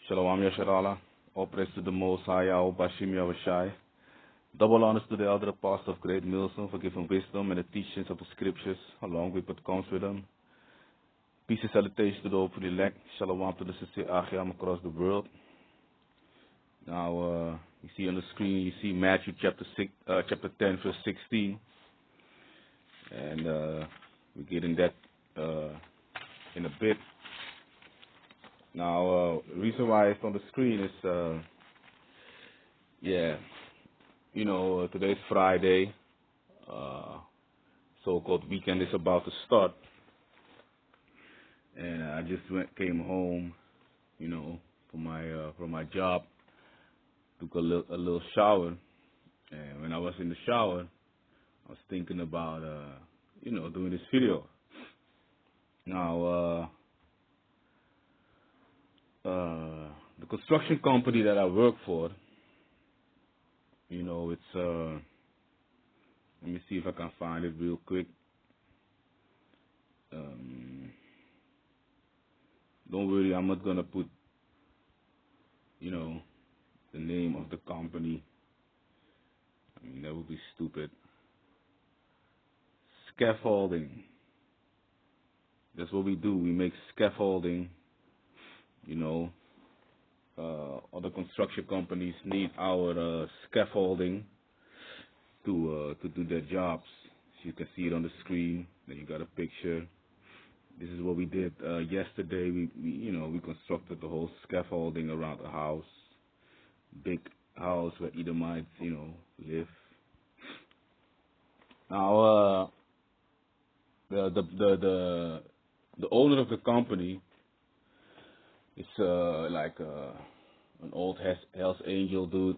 Shalom Yasharala, all praise to the Most High, Bashim Yavashai. Double honors to the elder apostle of Great Milson for giving wisdom and the teachings of the scriptures, along with what comes with them. Peace and salutation to the hopefully elect. Shalom to the sincere Achiam across the world. Now, you see on the screen, you see Matthew chapter 10, verse 16. And we're getting that in a bit. Now, the reason why it's on the screen is, today's Friday. So-called weekend is about to start. And I just came home, from my job. Took a little shower. And when I was in the shower, I was thinking about, doing this video. Now, the construction company that I work for, it's, let me see if I can find it real quick. Don't worry, I'm not going to put, the name of the company. I mean, that would be stupid. Scaffolding. That's what we do. We make scaffolding. Other construction companies need our scaffolding to do their jobs. So you can see it on the screen. Then you got a picture. This is what we did yesterday. We constructed the whole scaffolding around the house. Big house where Edomites, live. Now, the owner of the company is like an old Hells Angel dude,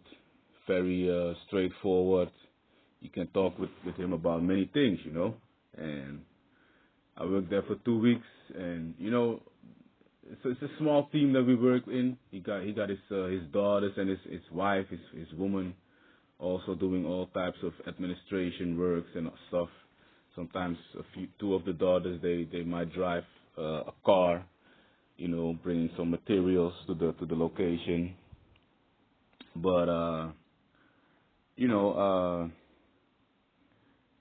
very straightforward. You can talk with him about many things, And I worked there for 2 weeks, and it's a small team that we work in. He got his daughters and his wife, his woman, also doing all types of administration works and stuff. Sometimes two of the daughters they might drive a car, bringing some materials to the location. But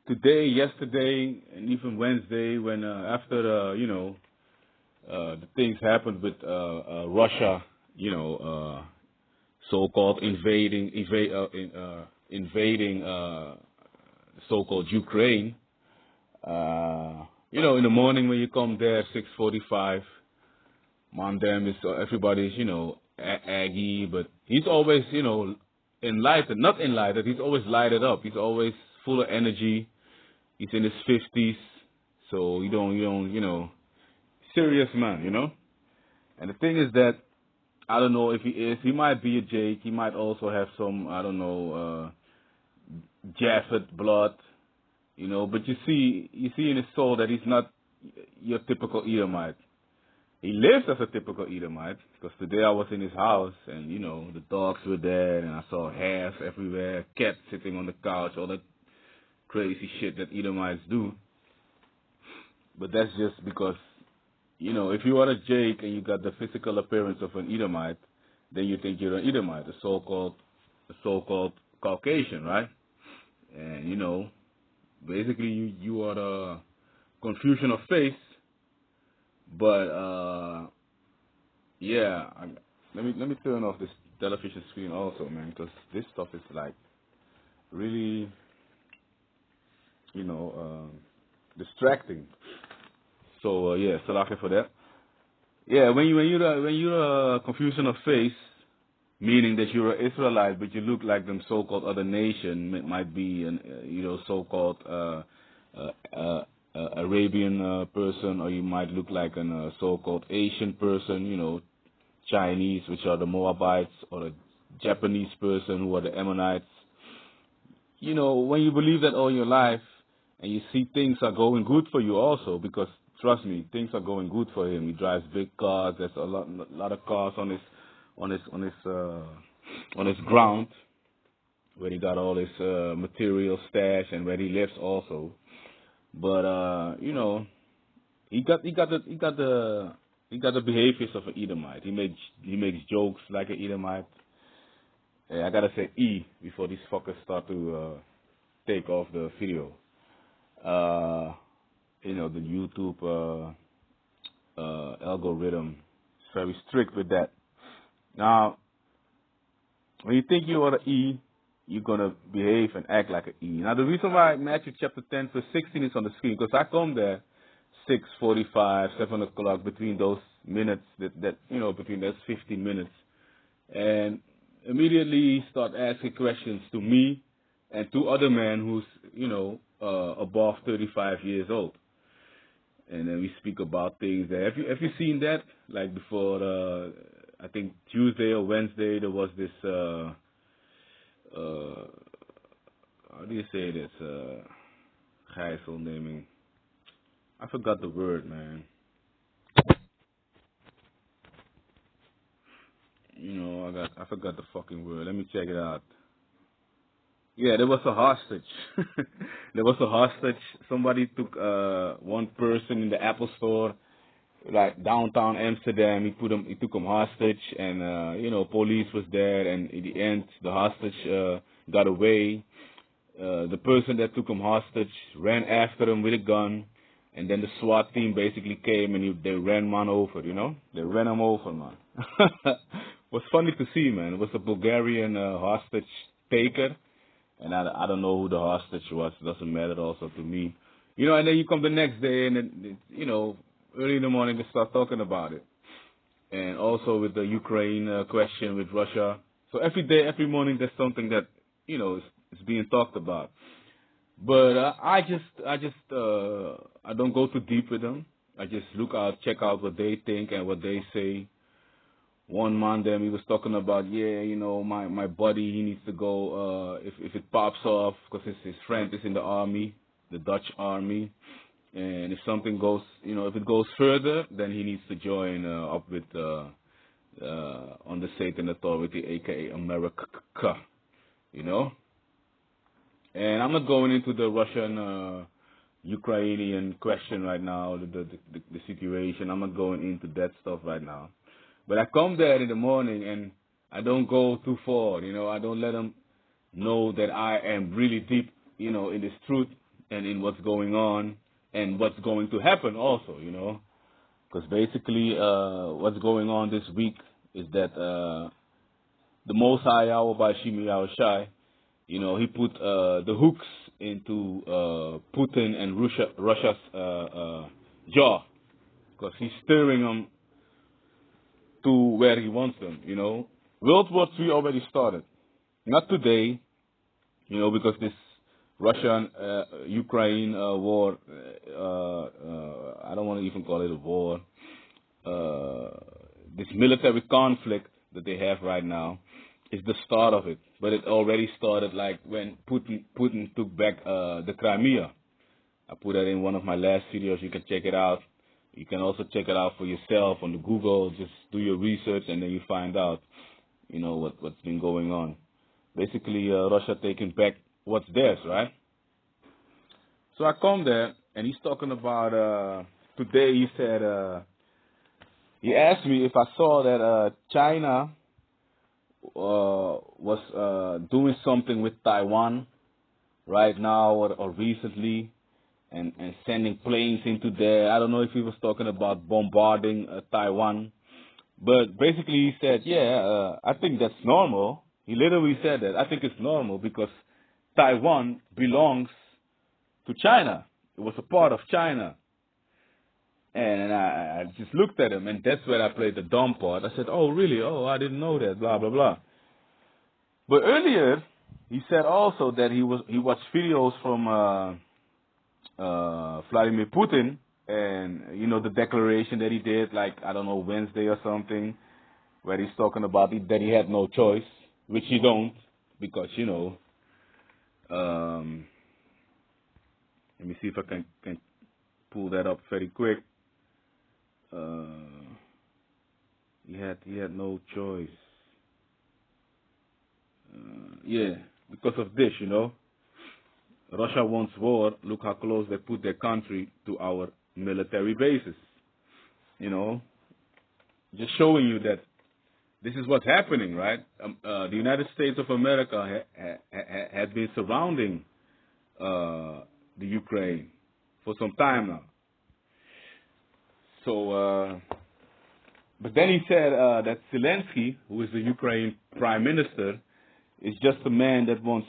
today, yesterday, and even Wednesday, when after the things happened with Russia, so-called invading so-called Ukraine. In the morning when you come there, 6:45, Mondam is everybody's, aggy, but he's always, enlightened, not enlightened. He's always lighted up. He's always full of energy. He's in his 50s, so you don't, serious man, And the thing is that I don't know if he is. He might be a Jake. He might also have some, I don't know, Japhet blood, But you see in his soul that he's not your typical Edomite. He lives as a typical Edomite, because today I was in his house and, the dogs were there and I saw hairs everywhere, cat sitting on the couch, all that crazy shit that Edomites do. But that's just because, if you are a Jake and you got the physical appearance of an Edomite, then you think you're an Edomite, a so-called Caucasian, right? And, basically you are the confusion of face. But let me turn off this television screen also, man, because this stuff is like really, distracting. So sorry for that. Yeah, when you're a confusion of face, meaning that you're an Israelite, but you look like them so-called other nation, it might be an so-called Arabian person, or you might look like a so-called Asian person, Chinese, which are the Moabites, or a Japanese person, who are the Ammonites. When you believe that all your life, and you see things are going good for you also, because trust me, things are going good for him. He drives big cars. There's a lot of cars on his ground, where he got all his material stash, and where he lives also. But he got the behaviors of an Edomite. He makes jokes like an Edomite. I gotta say E before these fuckers start to take off the video. The YouTube algorithm is very strict with that. Now, when you think you are an E, you're gonna behave and act like an E. Now, the reason why Matthew chapter 10 verse 16 is on the screen, because I come there 6:45, 7 o'clock, between those minutes, between those 15 minutes, and immediately start asking questions to me and to other men who's, above 35 years old. And then we speak about things that, have you seen that? Like before, I think Tuesday or Wednesday, there was this, how do you say this, gijzelneming? I forgot the word, man. I forgot the fucking word. Let me check it out. Yeah, there was a hostage. There was a hostage. Somebody took one person in the Apple store, like downtown Amsterdam. He took him hostage, and police was there. And in the end, the hostage got away. The person that took him hostage ran after him with a gun, and then the SWAT team basically came and they ran man over. They ran him over, man. It was funny to see, man. It was a Bulgarian hostage taker. And I don't know who the hostage was. It doesn't matter also to me. And then you come the next day and then, early in the morning they start talking about it. And also with the Ukraine question with Russia. So every day, every morning there's something that, is being talked about. But I don't go too deep with them. I just check out what they think and what they say. One man then he was talking about, my buddy, he needs to go, if it pops off, because his friend is in the army, the Dutch army, and if something goes, if it goes further, then he needs to join up with, on the Satan Authority, aka America, And I'm not going into the Russian, Ukrainian question right now, the situation. I'm not going into that stuff right now. But I come there in the morning and I don't go too far, I don't let them know that I am really deep, in this truth and in what's going on and what's going to happen also, Because basically what's going on this week is that the Most High Yahweh by Shimi Yahushai, he put the hooks into Putin and Russia's jaw, because he's stirring them to where he wants them, World War III already started. Not today, because this Russian-Ukraine war, I don't want to even call it a war, this military conflict that they have right now is the start of it. But it already started like when Putin took back the Crimea. I put that in one of my last videos. You can check it out. You can also check it out for yourself on the Google. Just do your research and then you find out, what's been going on. Basically, Russia taking back what's theirs, right? So I come there and he's talking about, today he said, he asked me if I saw that China was doing something with Taiwan right now or recently. And sending planes into there. I don't know if he was talking about bombarding Taiwan. But basically he said, I think that's normal. He literally said that. I think it's normal because Taiwan belongs to China. It was a part of China. And I just looked at him, and that's where I played the dumb part. I said, oh, really? Oh, I didn't know that, blah, blah, blah. But earlier, he said also that he watched videos from Vladimir Putin, and the declaration that he did, like I don't know, Wednesday or something, where he's talking about that he had no choice, which you don't, because let me see if I can pull that up very quick. He had no choice. Because of this, Russia wants war. Look how close they put their country to our military bases. You know, just showing you that this is what's happening, right? The United States of America had been surrounding the Ukraine for some time now. So, but then he said that Zelensky, who is the Ukraine prime minister, is just a man that wants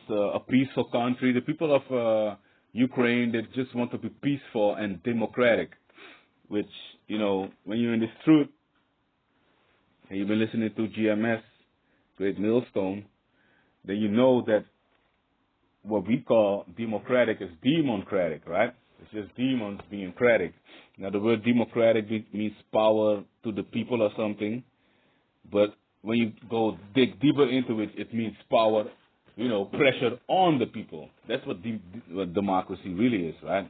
a peaceful country. The people of Ukraine, they just want to be peaceful and democratic, which, you know, when you're in this truth, and you've been listening to GMS, Great Millstone, then you know that what we call democratic is democratic, right? It's just demons being cratic. Now, the word democratic means power to the people or something, but when you go dig deeper into it, it means power, you know, pressure on the people. That's what democracy really is, right?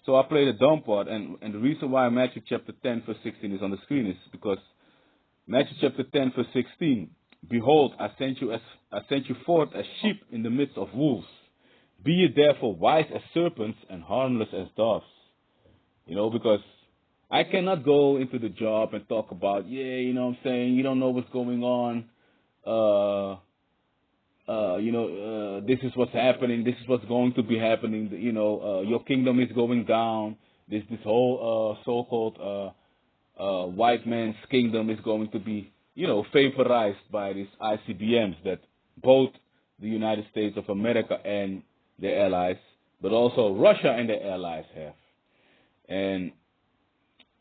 So I played a dumb part, and the reason why Matthew chapter 10, verse 16 is on the screen is because Matthew chapter 10, verse 16, behold, I sent you forth as sheep in the midst of wolves. Be ye therefore wise as serpents and harmless as doves. You know, because I cannot go into the job and talk about, you know what I'm saying, you don't know what's going on, this is what's happening, this is what's going to be happening, you know, your kingdom is going down, this whole so-called white man's kingdom is going to be, you know, vaporized by these ICBMs that both the United States of America and their allies, but also Russia and their allies have. And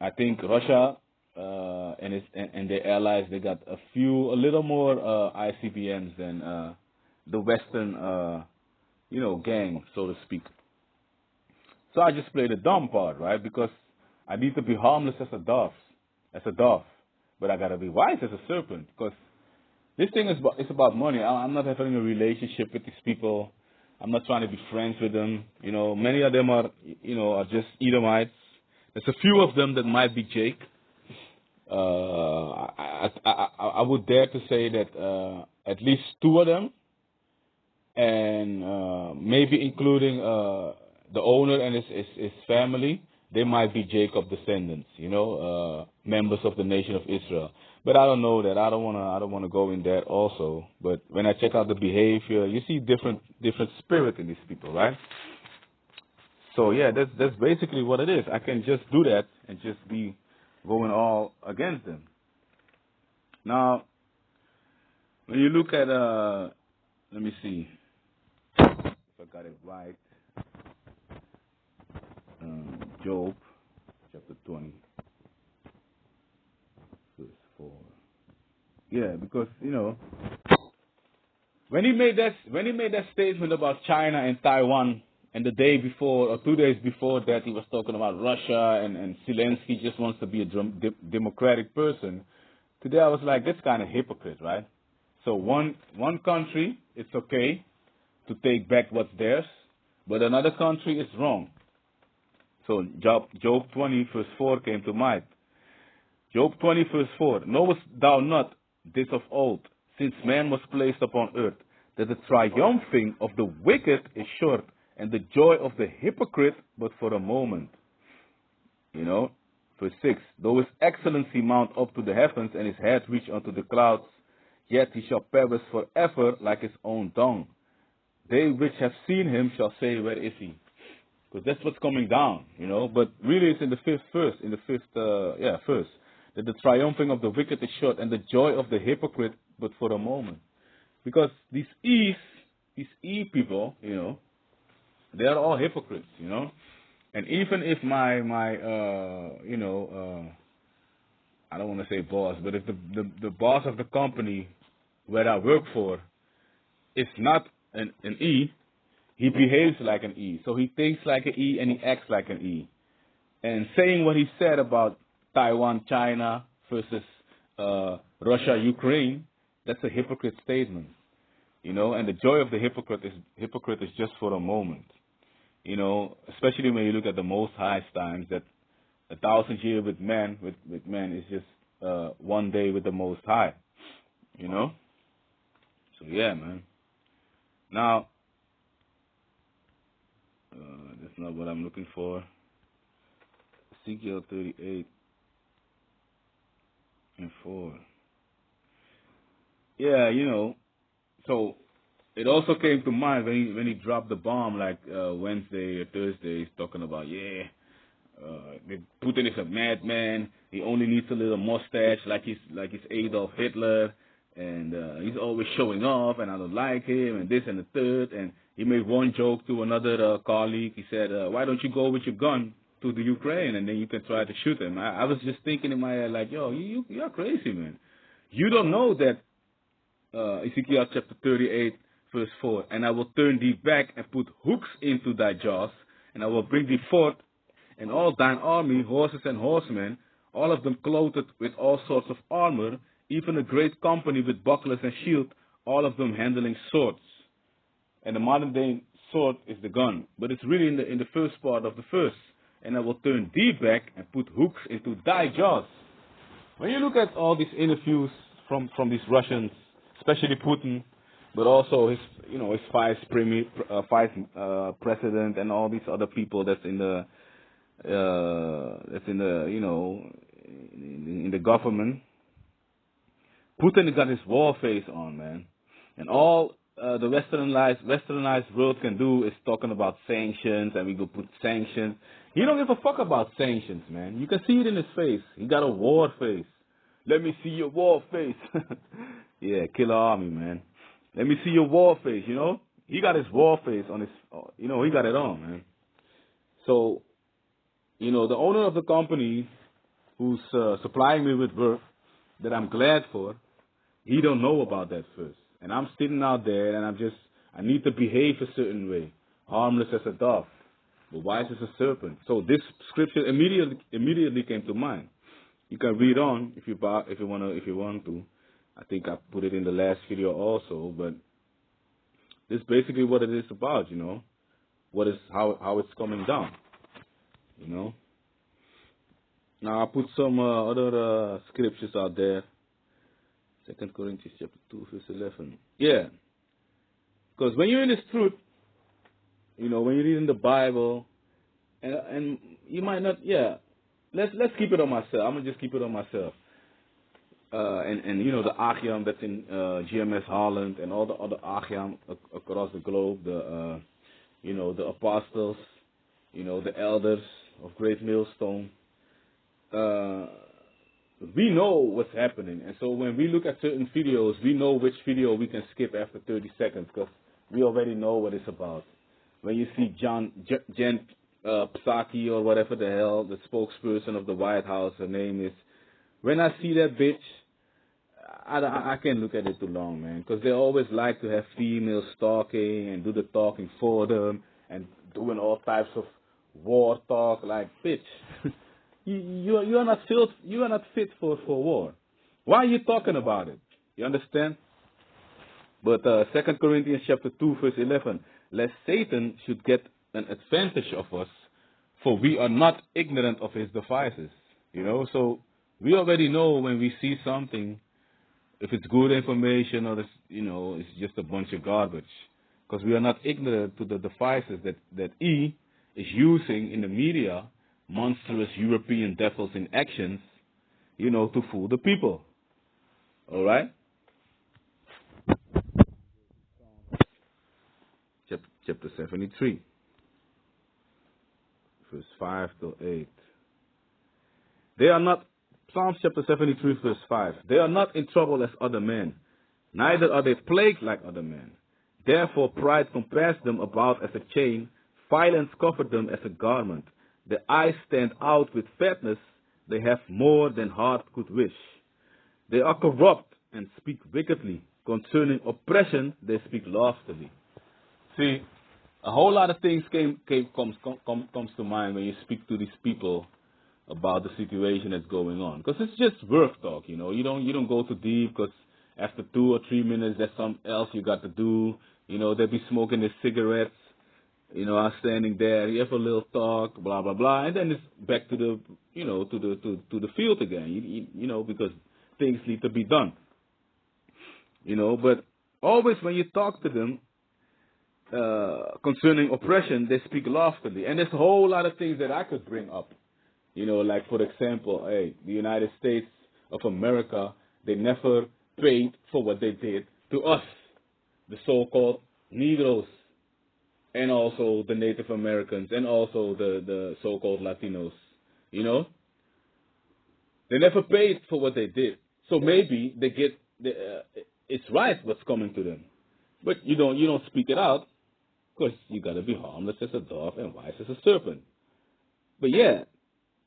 I think Russia and their allies, they got a little more ICBMs than the Western, gang, so to speak. So I just played the dumb part, right? Because I need to be harmless as a dove, but I gotta be wise as a serpent. Because this thing is about money. I'm not having a relationship with these people. I'm not trying to be friends with them. You know, many of them are just Edomites. There's a few of them that might be Jake. I would dare to say that at least two of them, and maybe including the owner and his family, they might be Jacob descendants. You know, members of the nation of Israel. But I don't know that. I don't wanna go in that also. But when I check out the behavior, you see different spirit in these people, right? So yeah, that's basically what it is. I can just do that and just be going all against them. Now, when you look at let me see if I got it right. Job chapter 20. Yeah, because when he made that statement about China and Taiwan, and the day before or 2 days before that, he was talking about Russia and Zelensky just wants to be a democratic person. Today I was like, that's kind of hypocrite, right? So one country, it's okay to take back what's theirs, but another country is wrong. So Job 20 verse 4 came to mind. Job 20 verse 4, knowest thou not this of old, since man was placed upon earth, that the triumphing of the wicked is short, and the joy of the hypocrite but for a moment. Verse 6, though his excellency mount up to the heavens, and his head reach unto the clouds, yet he shall perish forever like his own dung. They which have seen him shall say, where is he? Because that's what's coming down, But really it's in the fifth verse, verse. That the triumphing of the wicked is short, and the joy of the hypocrite but for a moment. Because these E people, they are all hypocrites, And even if my I don't want to say boss, but if the boss of the company where I work for is not an E, he behaves like an E. So he thinks like an E and he acts like an E. And saying what he said about Taiwan, China versus Russia, Ukraine, that's a hypocrite statement. And the joy of the hypocrite is just for a moment. Especially when you look at the Most High's times, that 1,000 years with man is just 1 day with the Most High. So yeah, man. Now, that's not what I'm looking for. Ezekiel 38 and 4. Yeah, so it also came to mind when he dropped the bomb like Wednesday or Thursday. He's talking about Putin is a madman. He only needs a little mustache, like he's Adolf Hitler, and he's always showing off, and I don't like him, and this and the third. And he made one joke to another colleague. He said, "Why don't you go with your gun to the Ukraine, and then you can try to shoot him?" I was just thinking in my head, like, yo, you're crazy, man. You don't know that Ezekiel chapter 38, verse 4, and I will turn thee back and put hooks into thy jaws, and I will bring thee forth, and all thine army, horses and horsemen, all of them clothed with all sorts of armor, even a great company with bucklers and shield, all of them handling swords. And the modern day sword is the gun, but it's really in the first part of the verse. And I will turn thee back and put hooks into thy jaws. When you look at all these interviews from these Russians, especially Putin, but also his vice president and all these other people that's in the in the government. Putin got his war face on, man, and all the westernized world can do is talking about sanctions, and we go put sanctions. He don't give a fuck about sanctions, man. You can see it in his face. He got a war face. Let me see your war face. Yeah, killer army, man. Let me see your war face, He got his war face on his, he got it on, man. So, the owner of the company who's supplying me with work that I'm glad for, he don't know about that first. And I'm sitting out there and I need to behave a certain way. Harmless as a dove, but wise as a serpent. So this scripture immediately came to mind. You can read on if you want to. I think I put it in the last video also, but this is basically what it is about, how it's coming down, Now I put some other scriptures out there. 2 Corinthians chapter 2, verse 11. Yeah, because when you're in this truth, when you're reading the Bible, and you might not, let's keep it on myself. I'm gonna just keep it on myself. And the Agiam that's in GMS Holland and all the other Agiam across the globe, the apostles, the elders of Great Millstone. We know what's happening, and so when we look at certain videos, we know which video we can skip after 30 seconds because we already know what it's about. When you see Jen Psaki or whatever the hell, the spokesperson of the White House, her name is, when I see that bitch, I can't look at it too long, man, because they always like to have females talking and do the talking for them and doing all types of war talk, like, bitch. You are not fit for war. Why are you talking about it? You understand? But 2 Corinthians chapter 2 verse 11, lest Satan should get an advantage of us, for we are not ignorant of his devices. So we already know when we see something, if it's good information or it's just a bunch of garbage, because we are not ignorant to the devices that he is using in the media. Monstrous European devils in actions, to fool the people. All right? Chapter 73, verse 5 to 8. They are not, Psalms chapter 73, verse 5. They are not in trouble as other men, neither are they plagued like other men. Therefore pride compassed them about as a chain, violence covered them as a garment. The eyes stand out with fatness, they have more than heart could wish. They are corrupt and speak wickedly. Concerning oppression, they speak loftily. See, a whole lot of things comes to mind when you speak to these people about the situation that's going on. Because it's just work talk, You don't go too deep because after 2 or 3 minutes, there's something else you got to do. They'll be smoking their cigarettes. I'm standing there, you have a little talk, blah, blah, blah, and then it's back to the, to the field again, because things need to be done. But always when you talk to them concerning oppression, they speak loftily. And there's a whole lot of things that I could bring up, You know, like for example, hey, the United States of America, they never paid for what they did to us, the so-called Negroes, and also the Native Americans, and also the so-called Latinos. You know, they never paid for what they did. So maybe they get it's right what's coming to them, but you don't speak it out because you gotta be harmless as a dove and wise as a serpent. But yeah,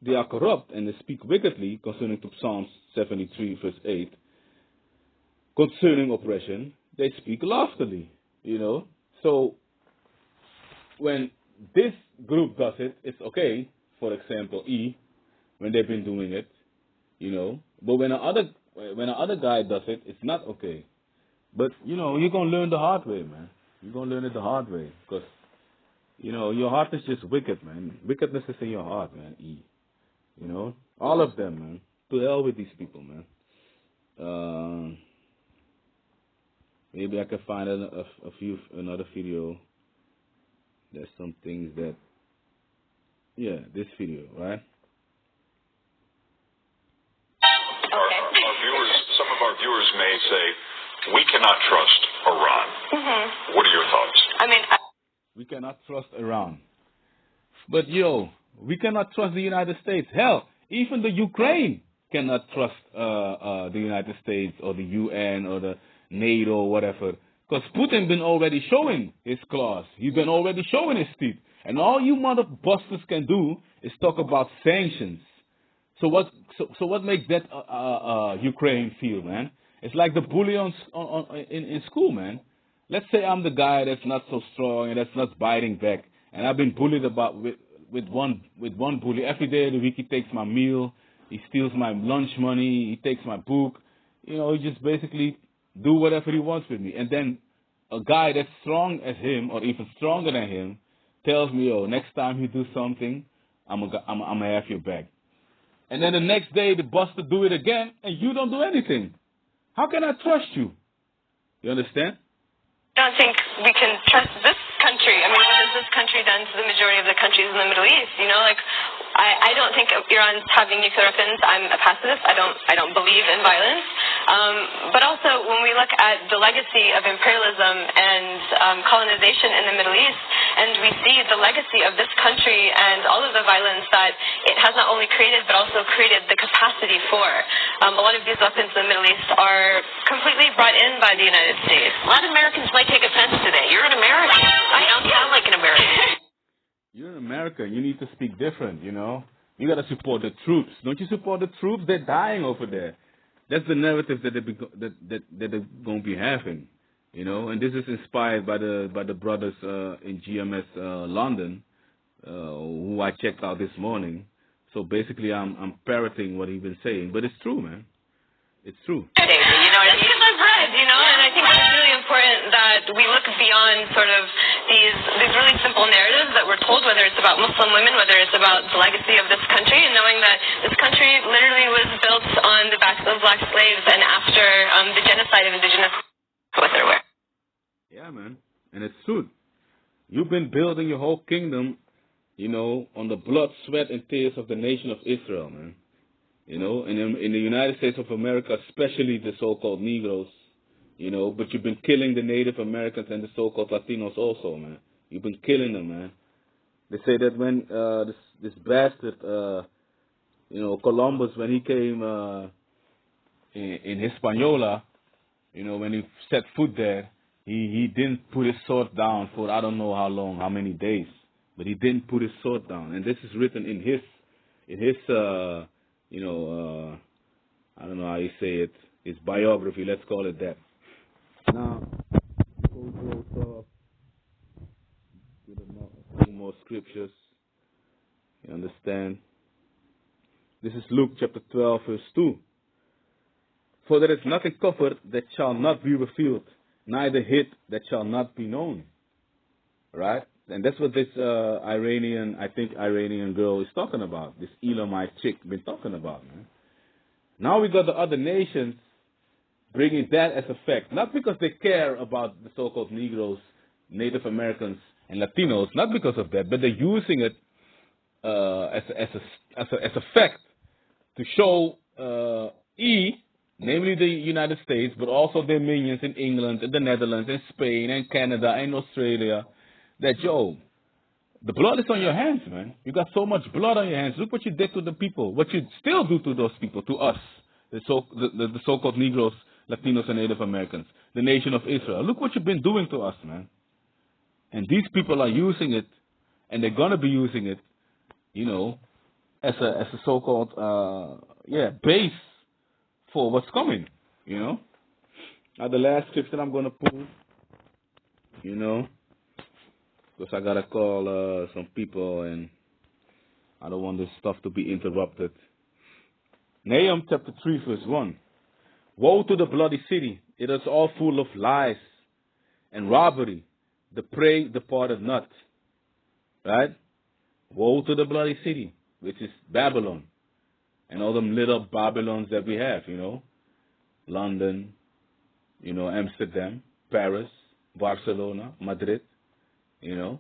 they are corrupt and they speak wickedly concerning to Psalms 73 verse 8. Concerning oppression, they speak loftily. You know, so when this group does it, it's okay. For example, when they've been doing it, you know. But when another guy does it, it's not okay. But you know, you're gonna learn the hard way, man. You're gonna learn it the hard way, because you know your heart is just wicked, man. Wickedness is in your heart, man. You know, all of them, man. To hell with these people, man. Maybe I can find another video. There's some things that, yeah, this video, right? Some of our viewers may say, we cannot trust Iran. Mm-hmm. What are your thoughts? We cannot trust Iran. But we cannot trust the United States. Hell, even the Ukraine cannot trust the United States or the UN or the NATO or whatever. Because Putin been already showing his claws. He's been already showing his teeth. And all you mother busters can do is talk about sanctions. So what makes that Ukraine feel, man? It's like the bully in school, man. Let's say I'm the guy that's not so strong and that's not biting back, and I've been bullied with one bully. Every day of the week he takes my meal, he steals my lunch money, he takes my book. You know, he just basically do whatever he wants with me. And then a guy that's strong as him or even stronger than him tells me, next time you do something, I'm gonna have your back. And then the next day, the buster do it again, and you don't do anything. How can I trust you? You understand? I don't think we can trust this country. I mean, what has this country done to the majority of the countries in the Middle East? You know, like, I don't think Iran's having nuclear weapons. I'm a pacifist. I don't believe in violence. But also, when we look at the legacy of imperialism and colonization in the Middle East, and we see the legacy of this country and all of the violence that it has not only created, but also created the capacity for. A lot of these weapons in the Middle East are completely brought in by the United States. A lot of Americans might take offense to that. You're an American. I don't sound like an American. You're an American. You need to speak different, you know. You got to support the troops. Don't you support the troops? They're dying over there. That's the narrative that they're going to be having, you know. And this is inspired by the brothers in GMS London, who I checked out this morning. So basically, I'm parroting what he's been saying, but it's true, man. It's true. You know, it's because I've read, you know, and I think it's really important that we look beyond sort of these really simple narratives that we're told, whether it's about Muslim women, whether it's about the legacy of this country, and knowing that this country literally was built on the backs of black slaves and after the genocide of indigenous with their way. Yeah, man, and it's true. You've been building your whole kingdom, you know, on the blood, sweat, and tears of the nation of Israel, man. You know, and in the United States of America, especially the so-called Negroes, you know, but you've been killing the Native Americans and the so-called Latinos also, man. You've been killing them, man. They say that when this bastard, you know, Columbus, when he came in Hispaniola, you know, when he set foot there, he didn't put his sword down for I don't know how long, how many days, but he didn't put his sword down. And this is written in his you know, I don't know how you say it, his biography, let's call it that. Now, we'll go with a few more scriptures. You understand? This is Luke chapter 12, verse 2. For there is nothing covered that shall not be revealed, neither hid that shall not be known. Right? And that's what this Iranian girl is talking about. This Elamite chick been talking about, man. Now we got the other nations bringing that as a fact. Not because they care about the so-called Negroes, Native Americans, and Latinos. Not because of that. But they're using it as a fact to show E, namely the United States, but also their minions in England, and the Netherlands, and Spain, and Canada, and Australia, that yo, the blood is on your hands, man. You got so much blood on your hands. Look what you did to the people. What you still do to those people, to us, the so-called Negroes, Latinos, and Native Americans, the nation of Israel. Look what you've been doing to us, man. And these people are using it, and they're gonna be using it, you know, as a so-called base for what's coming, you know. Now the last clip that I'm gonna pull, you know, because I gotta call some people and I don't want this stuff to be interrupted. Nahum chapter 3 verse 1. Woe to the bloody city, it is all full of lies and robbery, the prey departed not. Right? Woe to the bloody city, which is Babylon, and all them little Babylons that we have, you know. London, you know, Amsterdam, Paris, Barcelona, Madrid, you know.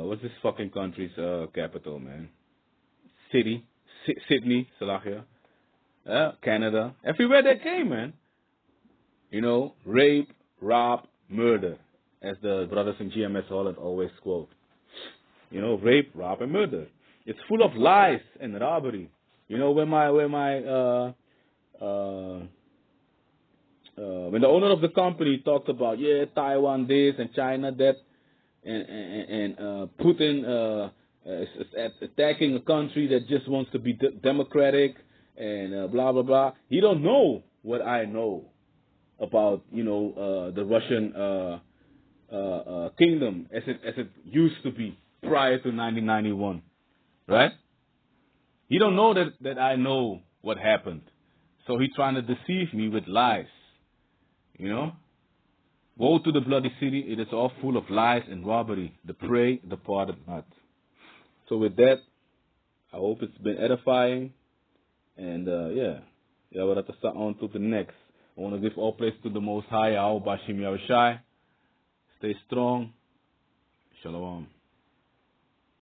What's this fucking country's capital, man? Sydney, Salakia. Canada. Everywhere they came, man. You know, rape, rob, murder, as the brothers in GMS Holland always quote. You know, rape, rob, and murder. It's full of lies and robbery. You know, when the owner of the company talked about, Taiwan this and China that, and Putin is attacking a country that just wants to be democratic and blah blah blah. He don't know what I know about, you know, the Russian kingdom as it used to be prior to 1991, right? He don't know that I know what happened, so he's trying to deceive me with lies, you know. Woe to the bloody city, it is all full of lies and robbery, the prey departed not. So with that, I hope it's been edifying, and we'll have to start on to the next. I want to give all praise to the Most High, Yahweh Bashim Yahushai. Stay strong. Shalom.